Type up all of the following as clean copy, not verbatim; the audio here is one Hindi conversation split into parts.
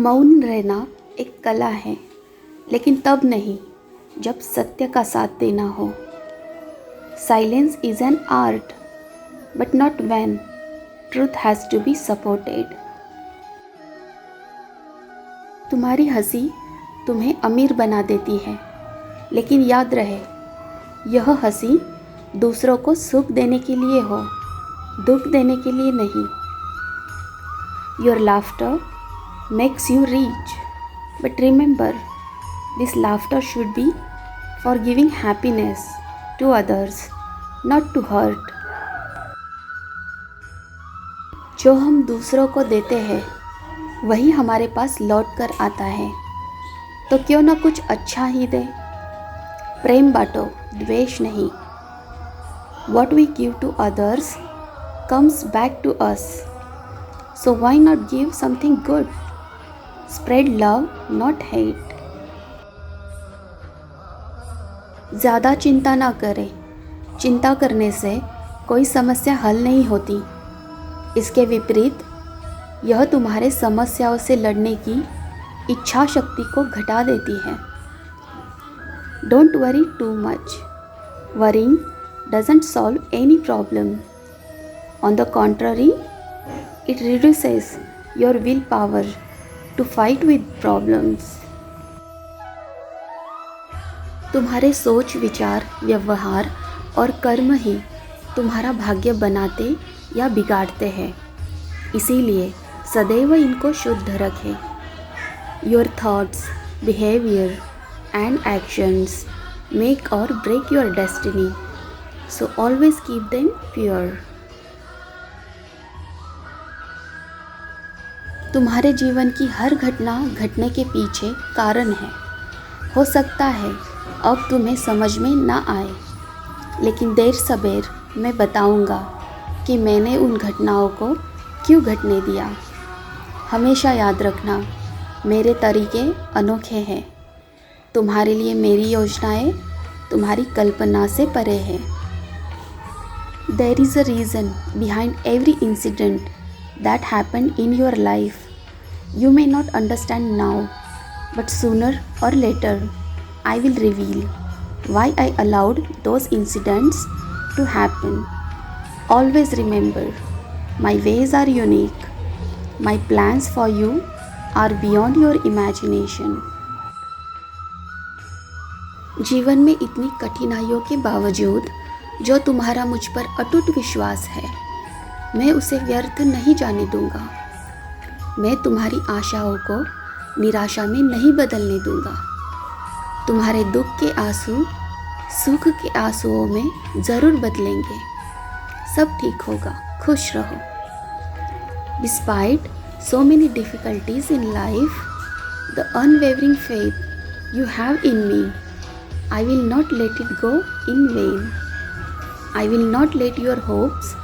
मौन रहना एक कला है, लेकिन तब नहीं जब सत्य का साथ देना हो। Silence is an art, but not when truth has to be supported. तुम्हारी हंसी तुम्हें अमीर बना देती है, लेकिन याद रहे यह हंसी दूसरों को सुख देने के लिए हो, दुख देने के लिए नहीं। Your laughter makes you rich, but remember, this laughter should be for giving happiness to others, not to hurt. जो हम दूसरों को देते हैं वही हमारे पास लौट कर आता है, तो क्यों ना कुछ अच्छा ही दे। प्रेम बांटो, द्वेष नहीं। What we give to others comes back to us, so why not give something good? Spread love, not hate. ज़्यादा चिंता ना करें। चिंता करने से कोई समस्या हल नहीं होती। इसके विपरीत यह तुम्हारे समस्याओं से लड़ने की इच्छा शक्ति को घटा देती है। Don't worry too much. Worrying doesn't solve any problem. On the contrary, it reduces your willpower to fight with problems. तुम्हारे सोच, विचार, व्यवहार और कर्म ही तुम्हारा भाग्य बनाते या बिगाड़ते हैं। इसीलिए सदैव इनको शुद्ध रखें। Your thoughts, behavior and actions make or break your destiny, so always keep them pure. तुम्हारे जीवन की हर घटना घटने के पीछे कारण है। हो सकता है अब तुम्हें समझ में ना आए, लेकिन देर सबेर मैं बताऊंगा कि मैंने उन घटनाओं को क्यों घटने दिया। हमेशा याद रखना, मेरे तरीके अनोखे हैं। तुम्हारे लिए मेरी योजनाएं तुम्हारी कल्पना से परे हैं। There is a reason behind every incident that happened in your life. You may not understand now, but sooner or later I will reveal why I allowed those incidents to happen. Always remember, my ways are unique. My plans for you are beyond your imagination. जीवन में इतनी कठिनाइयों के बावजूद जो तुम्हारा मुझ पर अटूट विश्वास है, मैं उसे व्यर्थ नहीं जाने दूंगा। मैं तुम्हारी आशाओं को निराशा में नहीं बदलने दूंगा। तुम्हारे दुख के आंसू सुख के आंसुओं में ज़रूर बदलेंगे। सब ठीक होगा, खुश रहो। Despite so many difficulties in life, the unwavering faith you have in me, I will not let it go in vain. I will not let your hopes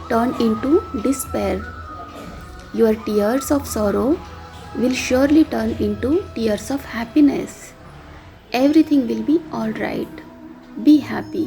turn into despair. Your tears of sorrow will surely turn into tears of happiness. Everything will be all right. Be happy.